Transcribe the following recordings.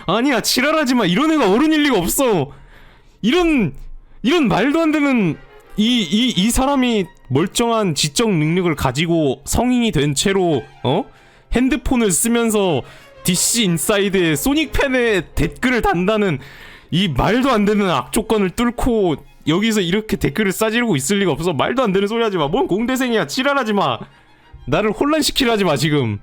아니야, 지랄하지마. 이런 애가 어른일 리가 없어. 이런 말도 안 되는 이 사람이 멀쩡한 지적 능력을 가지고 성인이 된 채로 핸드폰을 쓰면서 DC 인사이드에 소닉 팬의 댓글을 단다는 이 말도 안 되는 악조건을 뚫고 여기서 이렇게 댓글을 싸지르고 있을 리가 없어. 말도 안 되는 소리 하지 마. 뭔 공대생이야. 지랄하지 마. 나를 혼란시키려 하지 마 지금.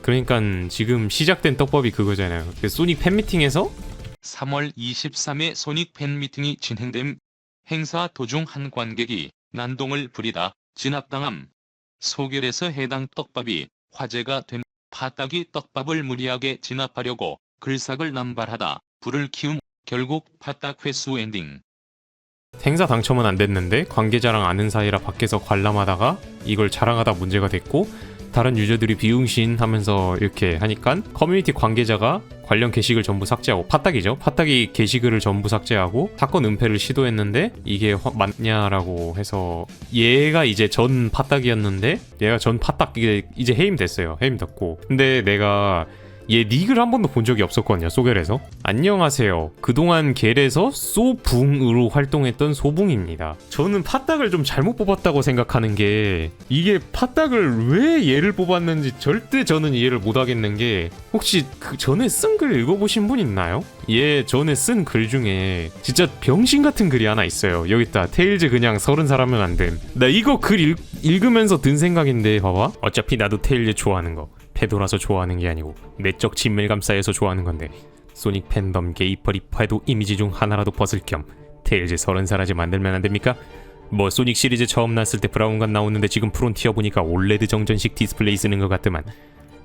그러니까 지금 시작된 떡밥이 그거잖아요. 소닉 팬미팅에서 3월 23일 소닉 팬미팅이 진행됨. 행사 도중 한 관객이 난동을 부리다 진압당함. 소결에서 해당 떡밥이 화제가 된. 파딱이 떡밥을 무리하게 진압하려고 글삭을 남발하다 불을 키움. 결국 파딱 회수 엔딩. 행사 당첨은 안 됐는데 관계자랑 아는 사이라 밖에서 관람하다가 이걸 자랑하다 문제가 됐고, 다른 유저들이 비응신 하면서 이렇게 하니까 커뮤니티 관계자가 관련 게시글 전부 삭제하고, 파딱이죠. 파딱이 게시글을 전부 삭제하고 사건 은폐를 시도했는데 이게 맞냐라고 해서, 얘가 이제 전 파딱이었는데 얘가 전 파딱 이제 해임됐어요. 해임됐고, 근데 내가 얘 닉을 한 번도 본 적이 없었거든요. 소겔에서. 안녕하세요, 그동안 겔에서 소붕으로 활동했던 소붕입니다. 저는 파딱을 좀 잘못 뽑았다고 생각하는 게, 이게 파딱을 왜 얘를 뽑았는지 절대 저는 이해를 못하겠는 게, 혹시 그 전에 쓴 글 읽어보신 분 있나요? 얘 전에 쓴 글 중에 진짜 병신 같은 글이 하나 있어요. 여기 있다. 테일즈 그냥 30살하면 안 됨. 나 이거 글 읽으면서 든 생각인데, 봐봐. 어차피 나도 테일즈 좋아하는 거 패도라서 좋아하는 게 아니고 내적 친밀감 쌓여서 좋아하는 건데, 소닉 팬덤 게이퍼리 패도 이미지 중 하나라도 벗을 겸 테일즈 30살하지 만들면 안 됩니까? 뭐 소닉 시리즈 처음 나왔을 때 브라운관 나오는데 지금 프론티어 보니까 올레드 정전식 디스플레이 쓰는 것 같더만.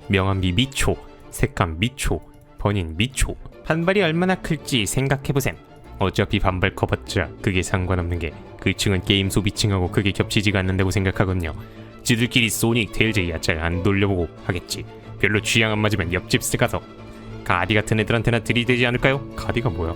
명암비 미초, 색감 미초, 번인 미초. 반발이 얼마나 클지 생각해보셈. 어차피 반발 커봤자 그게 상관없는 게 그 층은 게임 소비층하고 크게 겹치지가 않는다고 생각하거든요. 지들끼리 소닉, 테일즈 야짤 안 돌려보고 하겠지. 별로 취향 안 맞으면 옆집 가서 가디 같은 애들한테나 들이대지 않을까요? 가디가 뭐야?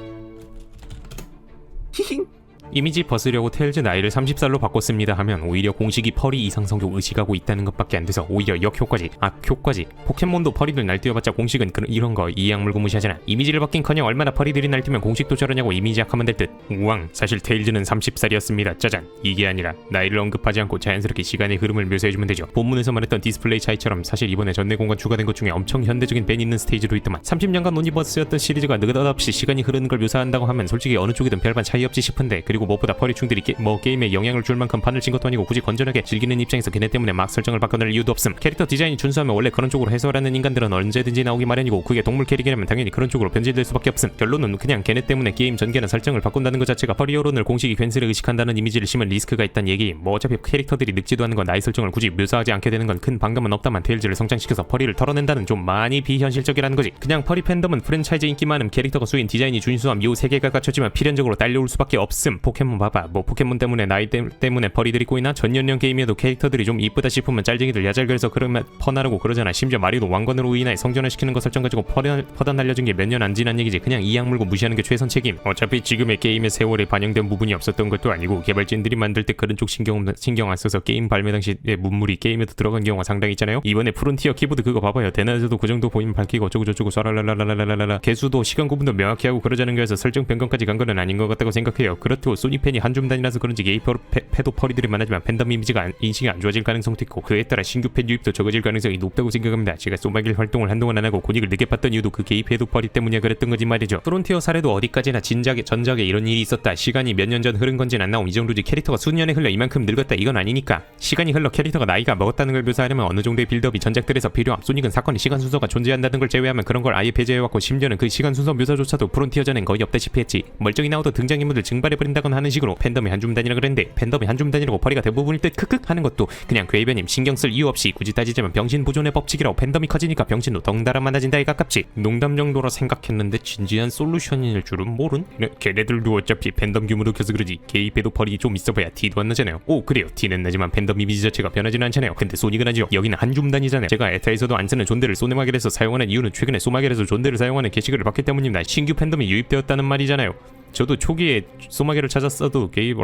히힝. 이미지 벗으려고 테일즈 나이를 30살로 바꿨습니다 하면 오히려 공식이 펄이 이상 성격 의식하고 있다는 것밖에 안 돼서 오히려 역효과지. 악효과지. 포켓몬도 펄이들 날뛰어봤자 공식은 이런 거 이악 물고 무시하잖아. 이미지를 바뀐커녕 얼마나 펄이들이 날뛰면 공식도 저러냐고 이미지 악하면 될 듯. 우왕, 사실 테일즈는 30살이었습니다. 짜잔. 이게 아니라 나이를 언급하지 않고 자연스럽게 시간의 흐름을 묘사해주면 되죠. 본문에서 말했던 디스플레이 차이처럼 사실 이번에 전내 공간 추가된 것 중에 엄청 현대적인 밴 있는 스테이지도 있더만. 30년간 온리버스였던 시리즈가 느닷없이 시간이 흐르는 걸 묘사한다고 하면 솔직히 어느 쪽이든 별반 차이 없지 싶은데, 그리고 무엇보다 펄이 충들이 게임에 영향을 줄 만큼 판을 친 것도 아니고 굳이 건전하게 즐기는 입장에서 걔네 때문에 막 설정을 바꿔낼 이유도 없음. 캐릭터 디자인이 준수하면 원래 그런 쪽으로 해설하는 인간들은 언제든지 나오기 마련이고, 그게 동물 캐릭이라면 당연히 그런 쪽으로 변질될 수밖에 없음. 결론은 그냥 걔네 때문에 게임 전개나 설정을 바꾼다는 것 자체가 펄이 여론을 공식이 괜스레 의식한다는 이미지를 심은 리스크가 있다는 얘기. 뭐 어차피 캐릭터들이 늙지도 않은 건 나이 설정을 굳이 묘사하지 않게 되는 건 큰 반감은 없다만, 테일즈를 성장시켜서 펄이를 털어낸다는 좀 많이 비현실적이라는 거지. 그냥 펄이 팬덤은 프랜차이즈 인기 많음, 캐릭터가 수인, 디자인이 준수함, 요 세 개가 갖춰지면 필연적으로 딸려올 수밖에 없음. 포켓몬 봐봐. 뭐 포켓몬 때문에 나이 때문에 펄이들이 꼬이나? 전연령 게임이어도 캐릭터들이 좀 이쁘다 싶으면 짤쟁이들 야잘거려서 그러면 퍼나르고 그러잖아. 심지어 마리오도 왕건으로 인하여 성전화시키는 거 설정 가지고 퍼다 날려준 게 몇 년 안 지난 얘기지. 그냥 이악 물고 무시하는 게 최선 책임. 어차피 지금의 게임의 세월에 반영된 부분이 없었던 것도 아니고, 개발진들이 만들 때 그런 쪽 신경 안 써서 게임 발매 당시에 문물이 게임에도 들어간 경우가 상당히 있잖아요. 이번에 프론티어 키보드 그거 봐봐요. 대낮에도 그 정도 보이면 밝히고 어쩌고저쩌고 쏴랄랄랄랄랄랄라 개수도 시간 구분도 명확히 하고 그러자는 거여서 설정 변경까지 간 거는 아닌 것 같다고 생각해요. 그렇다고 소닉 팬이 한 줌단이라서 그런지 게이퍼 패도 펄이들이 많아지면 팬덤 이미지가 인식이 안 좋아질 가능성도 있고, 그에 따라 신규 팬 유입도 적어질 가능성이 높다고 생각합니다. 제가 소마길 활동을 한동안 안 하고 고닉을 늦게 봤던 이유도 그 게이 패도 펄이 때문에 그랬던 거지 말이죠. 프론티어 사례도 어디까지나 전작에 이런 일이 있었다, 시간이 몇 년 전 흐른 건지는 안 나옴, 이 정도지. 캐릭터가 수년에 흘러 이만큼 늙었다 이건 아니니까. 시간이 흘러 캐릭터가 나이가 먹었다는 걸 묘사하려면 어느 정도의 빌드업이 전작들에서 필요함. 소닉은 사건의 시간 순서가 존재한다는 걸 제외하면 그런 걸 아예 배제해왔고, 심지어는 그 시간 순서 묘사조차도 프론티어 전엔 거의 없다시피 했지. 멀쩡히 나오던 등장인물들 증발해버린다거나 하는 식으로 팬덤이 한 줌단이라 그랬는데, 팬덤이 한 줌단이라고 펄이가 대부분일 듯 크크 하는 것도 그냥 궤변임, 신경 쓸 이유 없이. 굳이 따지자면 병신 보존의 법칙이라고. 팬덤이 커지니까 병신도 덩달아 많아진다에 가깝지. 농담 정도로 생각했는데 진지한 솔루션일 줄은 모른? 걔네들도 어차피 팬덤 규모도 켜서 그러지 게이 패도 펄이 좀 있어봐야 티도 안 나잖아요. 오 그래요, 티는 나지만 팬덤 이미지 자체가 변하지는 않잖아요. 근데 소닉은 하지요. 여기는 한 줌단이잖아요. 제가 에타에서도 안 쓰는 존대를 소네마겔에서 사용하는 이유는 최근에 소마겔에서 존대를 사용하는 게시글을 봤기 때문입니다. 신규 팬덤이 유입되었다는 말이잖아요. 저도 초기에 소마게를 찾았어도 게임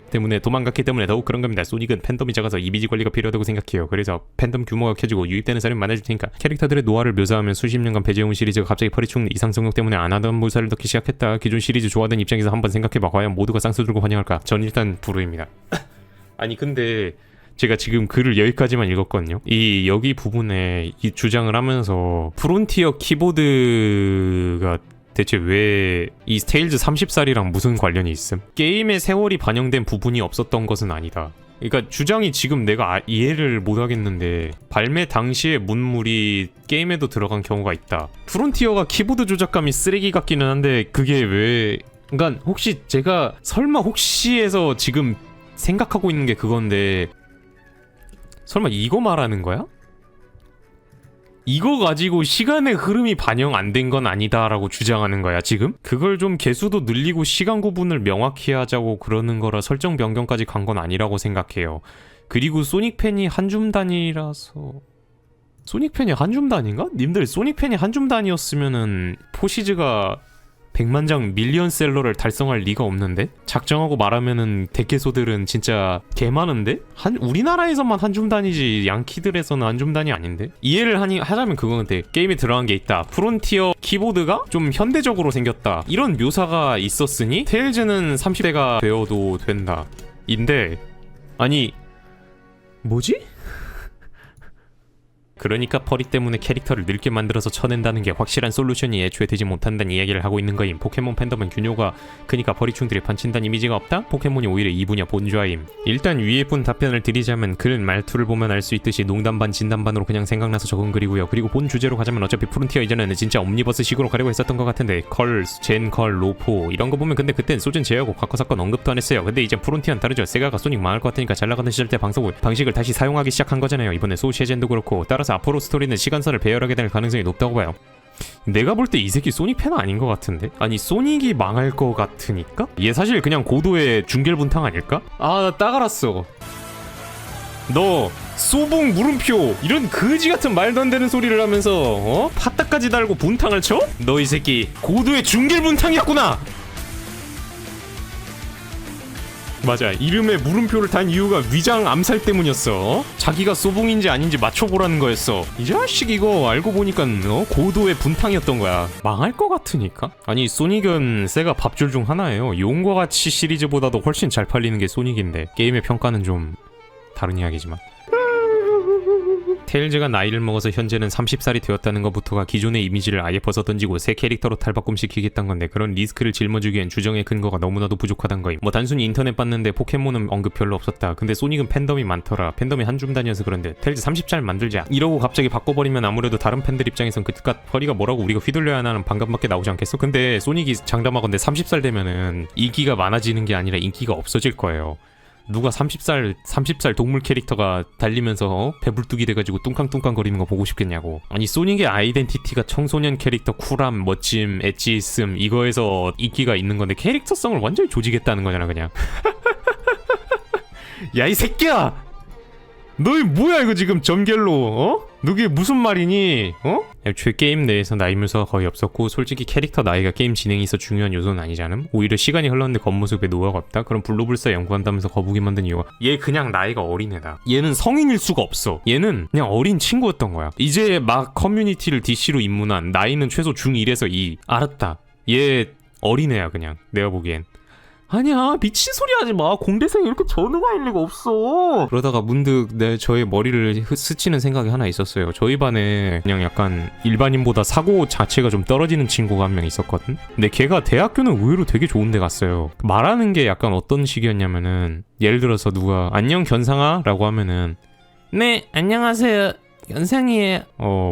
때문에 도망갔기 때문에 더욱 그런 겁니다. 소닉은 팬덤이 작아서 이미지 관리가 필요하다고 생각해요. 그래서 팬덤 규모가 커지고 유입되는 사람이 많아질 테니까 캐릭터들의 노화를 묘사하면 수십 년간 배제해온 시리즈가 갑자기 퍼리충 이상 성욕 때문에 안 하던 물살을 넣기 시작했다. 기존 시리즈 좋아하던 입장에서 한번 생각해봐. 과연 모두가 쌍수 들고 환영할까? 전 일단 불후입니다. 아니 근데 제가 지금 글을 여기까지만 읽었거든요. 이 여기 부분에 이 주장을 하면서 프론티어 키보드가 대체 왜 이 테일즈 30살이랑 무슨 관련이 있음? 게임의 세월이 반영된 부분이 없었던 것은 아니다. 그러니까 주장이 지금 내가 이해를 못하겠는데 발매 당시의 문물이 게임에도 들어간 경우가 있다. 프론티어가 키보드 조작감이 쓰레기 같기는 한데 그게 왜... 그러니까 혹시 제가 설마 혹시해서 지금 생각하고 있는 게 그건데 설마 이거 말하는 거야? 이거 가지고 시간의 흐름이 반영 안 된 건 아니다라고 주장하는 거야 지금? 그걸 좀 개수도 늘리고 시간 구분을 명확히 하자고 그러는 거라 설정 변경까지 간 건 아니라고 생각해요. 그리고 소닉팬이 한 줌 단위라서... 소닉팬이 한 줌 단위인가? 님들 소닉팬이 한 줌 단위였으면은 포시즈가 100만 장 밀리언셀러를 달성할 리가 없는데? 작정하고 말하면은 대개소들은 진짜 개 많은데? 우리나라에서만 한 줌 단위지 양키들에서는 한 줌 단위 아닌데? 이해를 하자면 그건데 게임에 들어간 게 있다. 프론티어 키보드가 좀 현대적으로 생겼다. 이런 묘사가 있었으니 테일즈는 30대가 되어도 된다. 인데 아니 뭐지? 그러니까 펄이 때문에 캐릭터를 늙게 만들어서 쳐낸다는 게 확실한 솔루션이 애초에 되지 못한다는 이야기를 하고 있는 거임. 포켓몬 팬덤은 균요가 크니까 펄이충들이 판친다는 이미지가 없다? 포켓몬이 오히려 이 분야 본좌임. 일단 위에 분 답변을 드리자면 글 말투를 보면 알 수 있듯이 농담 반 진담 반으로 그냥 생각나서 적은 글이고요. 그리고 본 주제로 가자면 어차피 프론티어 이전에는 진짜 옴니버스식으로 가려고 했었던 것 같은데 컬, 젠, 컬, 로포 이런 거 보면 근데 그땐 소진 제외하고 과거 사건 언급도 안 했어요. 근데 이제 프론티어는 다르죠. 세가가 소닉 망할 것 같으니까 잘 나가던 시절 때 방식을 다시 사용하기 시작한 거잖아요. 이번에 소시에젠도 그렇고 따라서 앞으로 스토리는 시간선을 배열하게 될 가능성이 높다고 봐요. 내가 볼 때 이 새끼 소닉 팬은 아닌 것 같은데? 아니 소닉이 망할 것 같으니까? 얘 사실 그냥 고도의 중결분탕 아닐까? 아 딱 알았어. 너 소봉 물음표 이런 거지 같은 말도 안 되는 소리를 하면서 파따까지 달고 분탕을 쳐? 너 이 새끼 고도의 중결분탕이었구나! 맞아, 이름에 물음표를 단 이유가 위장 암살 때문이었어. 자기가 소봉인지 아닌지 맞춰보라는 거였어. 이 자식 이거 알고 보니까 고도의 분탕이었던 거야. 망할 것 같으니까? 아니 소닉은 세가 밥줄 중 하나예요. 용과 같이 시리즈보다도 훨씬 잘 팔리는 게 소닉인데 게임의 평가는 좀 다른 이야기지만 테일즈가 나이를 먹어서 현재는 30살이 되었다는 것부터가 기존의 이미지를 아예 벗어던지고 새 캐릭터로 탈바꿈시키겠다는 건데 그런 리스크를 짊어지기엔 주정의 근거가 너무나도 부족하단 거임. 뭐 단순히 인터넷 봤는데 포켓몬은 언급 별로 없었다. 근데 소닉은 팬덤이 많더라. 팬덤이 한 줌 단위여서 그런데 테일즈 30살 만들자 이러고 갑자기 바꿔버리면 아무래도 다른 팬들 입장에선 그깟 펄이가 뭐라고 우리가 휘둘려야 하는 반감밖에 나오지 않겠어? 근데 소닉이 장담하건대 30살 되면은 인기가 많아지는 게 아니라 인기가 없어질 거예요. 누가 30살 동물 캐릭터가 달리면서 배불뚝이 돼가지고 뚱캉뚱캉 거리는 거 보고 싶겠냐고. 아니 소닉의 아이덴티티가 청소년 캐릭터 쿨함, 멋짐, 엣지 있음 이거에서 인기가 있는 건데 캐릭터성을 완전히 조지겠다는 거잖아 그냥. 야 이 새끼야! 너희 뭐야 이거 지금 점겔로 너게 무슨 말이니? 애초에 게임 내에서 나이 묘사가 거의 없었고 솔직히 캐릭터 나이가 게임 진행에 있어 중요한 요소는 아니잖음? 오히려 시간이 흘렀는데 겉모습에 노화가 없다? 그럼 블루불사 연구한다면서 거북이 만든 이유가 얘 그냥 나이가 어린애다. 얘는 성인일 수가 없어. 얘는 그냥 어린 친구였던 거야. 이제 막 커뮤니티를 DC로 입문한 나이는 최소 중1에서 2. 알았다. 얘 어린애야 그냥 내가 보기엔. 아니야 미친 소리 하지 마. 공대생이 이렇게 전우가일 리가 없어. 그러다가 문득 저의 머리를 스치는 생각이 하나 있었어요. 저희 반에 그냥 약간 일반인보다 사고 자체가 좀 떨어지는 친구가 한 명 있었거든. 근데 걔가 대학교는 의외로 되게 좋은 데 갔어요. 말하는 게 약간 어떤 식이었냐면은 예를 들어서 누가 안녕 견상아 라고 하면은 네 안녕하세요 견상이에요.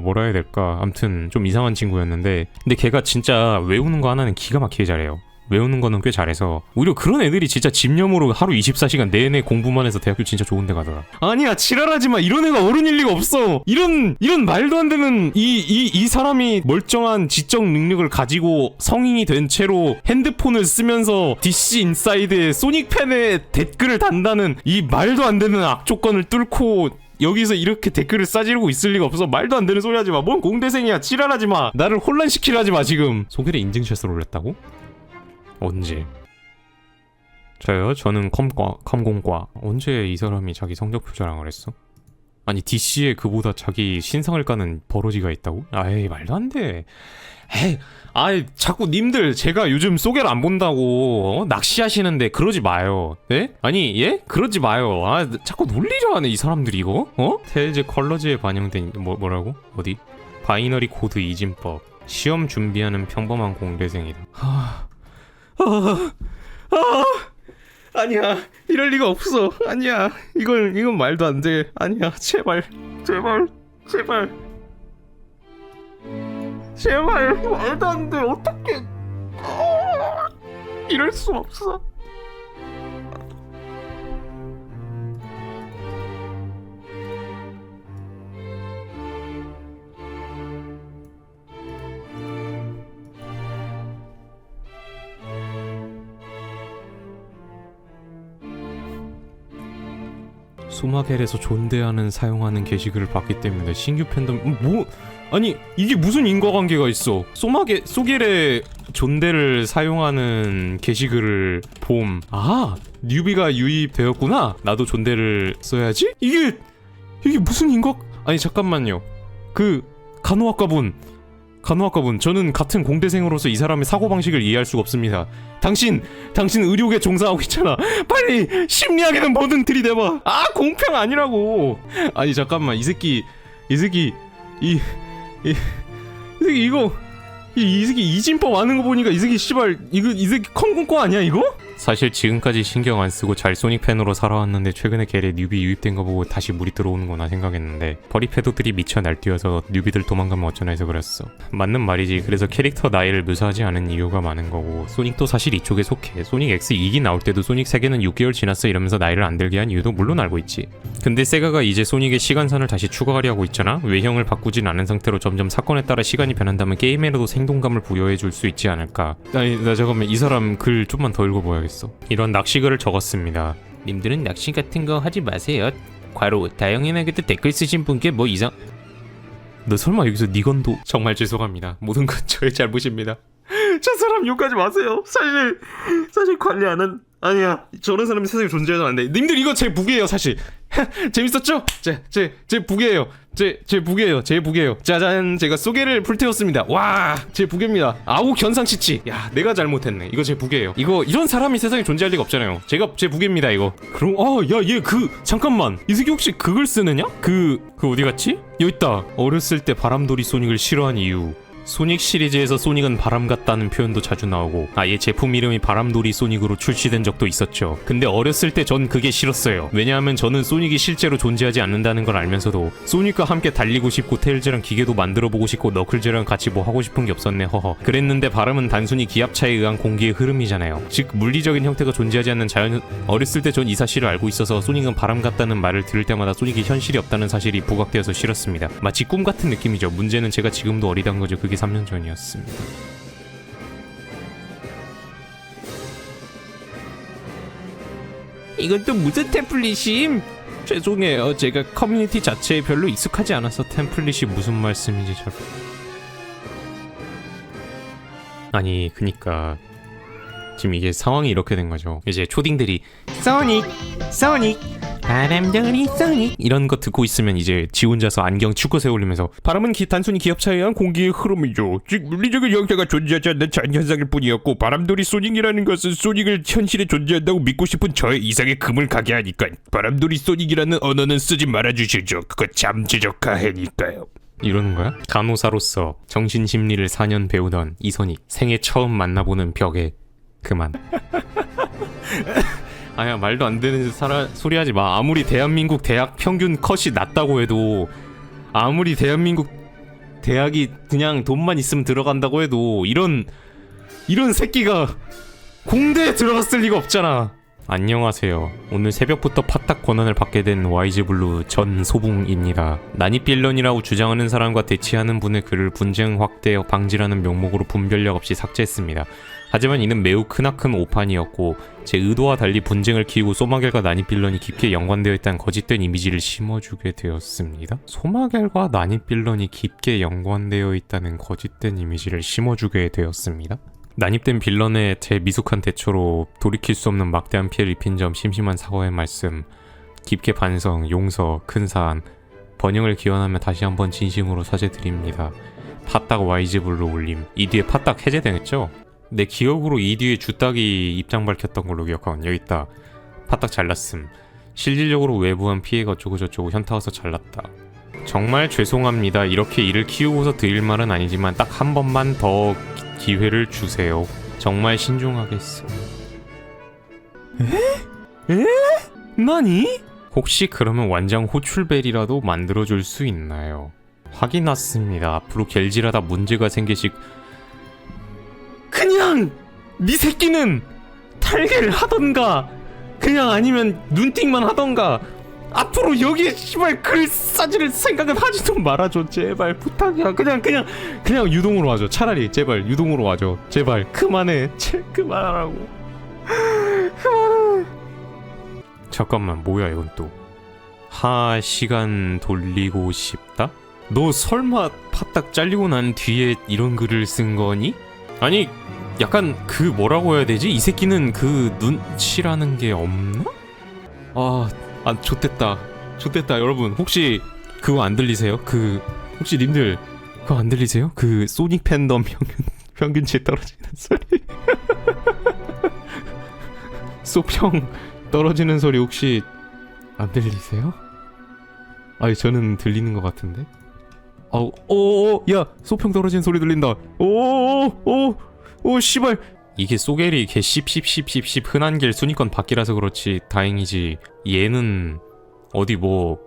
뭐라 해야 될까. 암튼 좀 이상한 친구였는데 근데 걔가 진짜 외우는 거 하나는 기가 막히게 잘해요. 외우는 거는 꽤 잘해서 오히려 그런 애들이 진짜 집념으로 하루 24시간 내내 공부만 해서 대학교 진짜 좋은 데 가더라. 아니야 지랄하지마. 이런 애가 어른일 리가 없어. 이런 말도 안 되는 이 사람이 멀쩡한 지적 능력을 가지고 성인이 된 채로 핸드폰을 쓰면서 DC 인사이드에 소닉 팬의 댓글을 단다는 이 말도 안 되는 악조건을 뚫고 여기서 이렇게 댓글을 싸지르고 있을 리가 없어. 말도 안 되는 소리 하지마. 뭔 공대생이야. 지랄하지마. 나를 혼란시키려 하지마 지금. 소개를 인증샷을 올렸다고? 언제? 저요? 저는 컴공과. 언제 이 사람이 자기 성적표 자랑을 했어? 아니 DC에 그보다 자기 신상을 까는 버러지가 있다고? 아이 말도 안 돼. 에이, 아이 자꾸 님들 제가 요즘 소개를 안 본다고 낚시하시는데 그러지 마요. 네? 아니 예? 그러지 마요. 아 자꾸 놀리려 하네 이 사람들이 이거. 테일즈 컬러즈에 반영된 뭐라고? 어디? 바이너리 코드 이진법. 시험 준비하는 평범한 공대생이다. 아니야 이럴 리가 없어. 아니야 이건 말도 안 돼. 아니야 제발 말도 안 돼. 어떡해. 이럴 수 없어. 소마겔에서 존대하는 사용하는 게시글을 봤기 때문에 신규 팬덤 아니 이게 무슨 인과관계가 있어? 소겔의 존대를 사용하는 게시글을 봄. 뉴비가 유입되었구나. 나도 존대를 써야지? 이게 무슨 아니 잠깐만요. 간호학과분 저는 같은 공대생으로서 이 사람의 사고방식을 이해할 수가 없습니다. 당신 의료계 종사하고 있잖아. 빨리 심리학에는 뭐든 들이대봐. 공평 아니라고. 아니 잠깐만 이 새끼 이진법 아는 거 보니까 이 새끼 씨발 이 새끼 컴공과 아니야 이거? 사실 지금까지 신경 안 쓰고 잘 소닉 팬으로 살아왔는데 최근에 걔네 뉴비 유입된 거 보고 다시 물이 들어오는구나 생각했는데 버리 패도들이 미쳐 날뛰어서 뉴비들 도망가면 어쩌나 해서 그랬어. 맞는 말이지. 그래서 캐릭터 나이를 묘사하지 않은 이유가 많은 거고 소닉도 사실 이쪽에 속해. 소닉 X 2기 나올 때도 소닉 3개는 6개월 지났어 이러면서 나이를 안 들게 한 이유도 물론 알고 있지. 근데 세가가 이제 소닉의 시간선을 다시 추가하려 하고 있잖아. 외형을 바꾸진 않은 상태로 점점 사건에 따라 시간이 변한다면 게임에라도 생동감을 부여해 줄 수 있지 않을까. 아니 나 잠깐만 이 사람 글 좀만 더 읽어봐야겠어. 이런 낚시글을 적었습니다. 님들은 낚시 같은 거 하지 마세요. 과로 다영이나게도 댓글 쓰신 분께 뭐 이상. 너 설마 여기서 니건도. 정말 죄송합니다. 모든 건 저의 잘못입니다. 저 사람 욕하지 마세요. 사실 관리하는 아니야. 저런 사람이 세상에 존재하지 않는데. 님들 이거 제 북이에요 사실. 재밌었죠? 제 북이에요. 제 북이에요. 짜잔, 제가 소개를 불태웠습니다. 와, 제 북입니다. 아우 견상치치. 야, 내가 잘못했네. 이거 제 북이에요. 이거 이런 사람이 세상에 존재할 리가 없잖아요. 제 북입니다 이거. 그럼 야, 얘 잠깐만. 이 새끼 혹시 그걸 쓰느냐? 그 어디 갔지? 여기 있다. 어렸을 때 바람돌이 소닉을 싫어한 이유. 소닉 시리즈에서 소닉은 바람 같다는 표현도 자주 나오고 아예 제품 이름이 바람돌이 소닉으로 출시된 적도 있었죠. 근데 어렸을 때 전 그게 싫었어요. 왜냐하면 저는 소닉이 실제로 존재하지 않는다는 걸 알면서도 소닉과 함께 달리고 싶고 테일즈랑 기계도 만들어보고 싶고 너클즈랑 같이 뭐 하고 싶은 게 없었네 허허. 그랬는데 바람은 단순히 기압차에 의한 공기의 흐름이잖아요. 즉 물리적인 형태가 존재하지 않는 자연. 어렸을 때 전 이 사실을 알고 있어서 소닉은 바람 같다는 말을 들을 때마다 소닉이 현실이 없다는 사실이 부각되어서 싫었습니다. 마치 꿈 같은 느낌이죠. 문제는 제가 지금도 어리단 거죠. 그게 3년 전이었습니다. 이건 또 무슨 템플릿임? 죄송해요. 제가 커뮤니티 자체에 별로 익숙하지 않아서 템플릿이 무슨 말씀인지 잘. 아니 그니까 지금 이게 상황이 이렇게 된 거죠. 이제 초딩들이 소닉 바람돌이 소닉 이런 거 듣고 있으면 이제 지 혼자서 안경 축구세 올리면서 바람은 단순히 기압차에 의한 공기의 흐름이죠. 즉 물리적인 형태가 존재하지 않는 자연현상일 뿐이었고 바람돌이 소닉이라는 것은 소닉을 현실에 존재한다고 믿고 싶은 저의 이상의 금을 가게 하니까 바람돌이 소닉이라는 언어는 쓰지 말아주시죠. 그거 잠재적가해니까요. 이러는 거야? 간호사로서 정신심리를 4년 배우던 이소닉 생애 처음 만나보는 벽에 그만. 아야 말도 안 되는 소리 하지 마. 아무리 대한민국 대학 평균 컷이 낮다고 해도 아무리 대한민국 대학이 그냥 돈만 있으면 들어간다고 해도 이런 새끼가 공대에 들어갔을 리가 없잖아. 안녕하세요. 오늘 새벽부터 파탁 권한을 받게 된 YG블루 전 소붕입니다. 난입빌런이라고 주장하는 사람과 대치하는 분의 글을 분쟁 확대 방지라는 명목으로 분별력 없이 삭제했습니다. 하지만 이는 매우 크나큰 오판이었고 제 의도와 달리 분쟁을 키우고 소마겔과 난입빌런이 깊게 연관되어 있다는 거짓된 이미지를 심어주게 되었습니다. 소마겔과 난입빌런이 깊게 연관되어 있다는 거짓된 이미지를 심어주게 되었습니다. 난입된 빌런의 제 미숙한 대처로 돌이킬 수 없는 막대한 피해를 입힌 점 심심한 사과의 말씀, 깊게 반성, 용서, 큰 사안, 번영을 기원하며 다시 한번 진심으로 사죄드립니다. 팥딱 YG블로 올림. 이 뒤에 팥딱 해제되겠죠? 내 기억으로 이 뒤에 주딱이 입장 밝혔던 걸로 기억하건 여기 있다. 팥딱 잘랐음. 실질적으로 외부한 피해가 어쩌고저쩌고 현타 와서 잘랐다. 정말 죄송합니다. 이렇게 일을 키우고서 드릴 말은 아니지만 딱 한 번만 더 기회를 주세요. 정말 신중하겠어. 에? 나니? 혹시 그러면 완장 호출벨이라도 만들어줄 수 있나요? 확인 왔습니다. 앞으로 갤질하다 문제가 생기식. 그냥 네 새끼는 탈개를 하던가 그냥 아니면 눈팅만 하던가 앞으로 여기에 씨발 글 싸질 생각은 하지도 말아줘. 제발 부탁이야. 그냥 유동으로 와줘. 차라리 제발 유동으로 와줘. 제발 그만해. 그만하라고. 그만해. 잠깐만 뭐야 이건 또. 시간 돌리고 싶다? 너 설마 팥딱 잘리고 난 뒤에 이런 글을 쓴 거니? 아니 약간 그 뭐라고 해야 되지? 이 새끼는 그 눈치라는 게 없나? 좆됐다 여러분. 혹시 그거 안 들리세요? 혹시 님들 그거 안 들리세요? 그 소닉 팬덤 평균치 떨어지는 소리. 소평 떨어지는 소리 혹시 안 들리세요? 아니 저는 들리는 것 같은데. 야 소평 떨어지는 소리 들린다. 씨발. 이게 소겔이 개 씹 흔한 길 순위권 밖이라서 그렇지 다행이지. 얘는 어디 뭐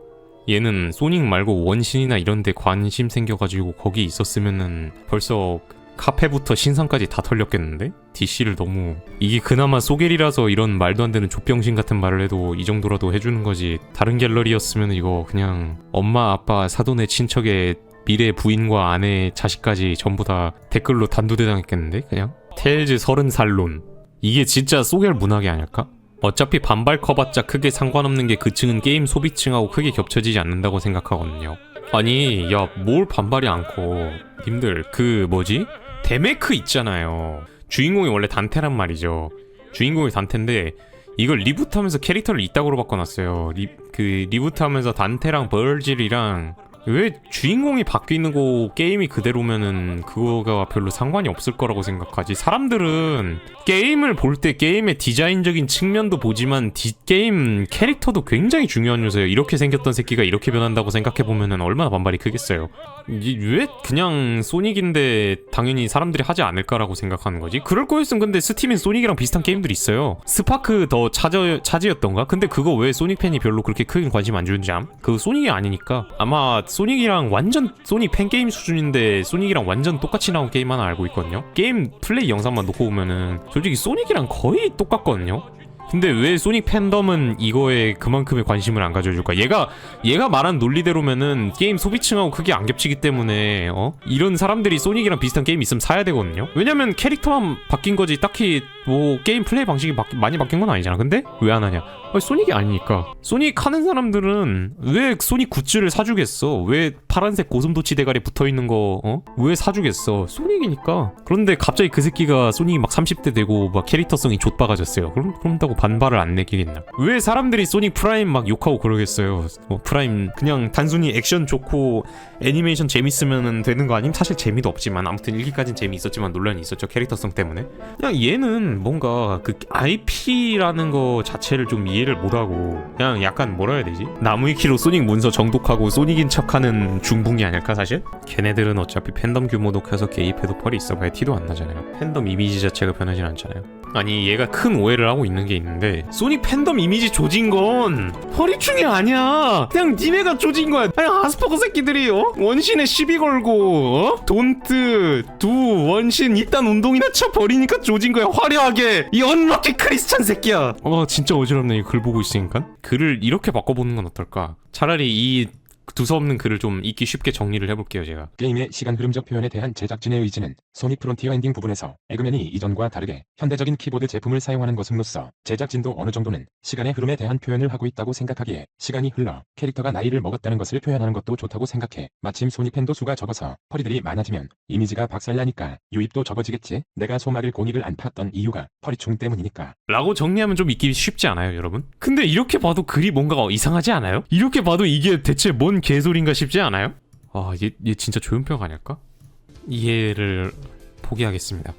얘는 소닉 말고 원신이나 이런데 관심 생겨가지고 거기 있었으면은 벌써 카페부터 신상까지 다 털렸겠는데? DC를 너무 이게 그나마 소겔이라서 이런 말도 안 되는 족병신 같은 말을 해도 이 정도라도 해주는 거지. 다른 갤러리였으면 이거 그냥 엄마 아빠 사돈의 친척의 미래 부인과 아내 자식까지 전부 다 댓글로 단두대당했겠는데 그냥? 테일즈 30살론 이게 진짜 소겔 문학이 아닐까? 어차피 반발 커봤자 크게 상관없는 게 그 층은 게임 소비층하고 크게 겹쳐지지 않는다고 생각하거든요. 아니 야 뭘 반발이 않고 님들 그 뭐지? 데메크 있잖아요. 주인공이 원래 단테란 말이죠. 주인공이 단테인데 이걸 리부트하면서 캐릭터를 이따구로 바꿔놨어요. 리부트하면서 단테랑 벌질이랑 왜 주인공이 바뀌는 거 게임이 그대로면은 그거가 별로 상관이 없을 거라고 생각하지. 사람들은 게임을 볼 때 게임의 디자인적인 측면도 보지만 게임 캐릭터도 굉장히 중요한 요소예요. 이렇게 생겼던 새끼가 이렇게 변한다고 생각해보면은 얼마나 반발이 크겠어요. 왜 그냥 소닉인데 당연히 사람들이 하지 않을까라고 생각하는 거지? 그럴 거였으면 근데 스팀엔 소닉이랑 비슷한 게임들이 있어요. 스파크 더 차지였던가? 근데 그거 왜 소닉 팬이 별로 그렇게 크게 관심 안 주는지 암? 그거 소닉이 아니니까. 아마 소닉이랑 완전 소닉 팬게임 수준인데 소닉이랑 완전 똑같이 나온 게임 하나 알고 있거든요. 게임 플레이 영상만 놓고 보면은 솔직히 소닉이랑 거의 똑같거든요. 근데 왜 소닉 팬덤은 이거에 그만큼의 관심을 안 가져줄까? 얘가 말한 논리대로면은 게임 소비층하고 크게 안 겹치기 때문에 이런 사람들이 소닉이랑 비슷한 게임 있으면 사야 되거든요. 왜냐면 캐릭터만 바뀐 거지 딱히 뭐 게임 플레이 방식이 많이 바뀐 건 아니잖아. 근데 왜 안 하냐? 소닉이 아니니까. 소닉 하는 사람들은 왜 소닉 굿즈를 사주겠어? 왜 파란색 고슴도치 대가리 붙어있는 거 왜 사주겠어? 소닉이니까. 그런데 갑자기 그 새끼가 소닉이 막 30대 되고 막 캐릭터성이 좆박아졌어요. 그런다고 반발을 안 내기겠나? 왜 사람들이 소닉 프라임 막 욕하고 그러겠어요? 프라임 그냥 단순히 액션 좋고 애니메이션 재밌으면 되는 거 아님? 사실 재미도 없지만 아무튼 1기까진 재미있었지만 논란이 있었죠. 캐릭터성 때문에. 그냥 얘는 뭔가 그 IP라는 거 자체를 좀 이해를 못하고 그냥 약간 뭐라 해야 되지? 나무위키로 소닉 문서 정독하고 소닉인 척하는 중붕이 아닐까 사실? 걔네들은 어차피 팬덤 규모도 커서 개입해도 펄이 있어봐야 티도 안 나잖아요. 팬덤 이미지 자체가 변하진 않잖아요. 아니 얘가 큰 오해를 하고 있는 게 있는데 소닉 팬덤 이미지 조진 건 허리충이 아니야. 그냥 니네가 조진 거야. 그냥 아스퍼거 새끼들이 원신에 시비 걸고 돈트 두 원신 이딴 운동이나 쳐버리니까 조진 거야. 화려하게 이 언럭키 크리스찬 새끼야. 진짜 어지럽네 이 글 보고 있으니까. 글을 이렇게 바꿔보는 건 어떨까? 차라리 이 두서없는 글을 좀 읽기 쉽게 정리를 해볼게요 제가. 게임의 시간 흐름적 표현에 대한 제작진의 의지는 소닉 프론티어 엔딩 부분에서 에그맨이 이전과 다르게 현대적인 키보드 제품을 사용하는 것으로서 제작진도 어느 정도는 시간의 흐름에 대한 표현을 하고 있다고 생각하기에 시간이 흘러 캐릭터가 나이를 먹었다는 것을 표현하는 것도 좋다고 생각해. 마침 소닉 팬도 수가 적어서 펄이들이 많아지면 이미지가 박살나니까 유입도 적어지겠지. 내가 소마를 고닉을 안 팠던 이유가 펄이충 때문이니까. 라고 정리하면 좀 읽기 쉽지 않아요 여러분? 근데 이렇게 봐도 글이 뭔가 이상하지 않아요? 이렇게 봐도 이게 대체 뭔 개소리인가 싶지 않아요? 얘 진짜 조용평 아닐까? 이해를 포기하겠습니다.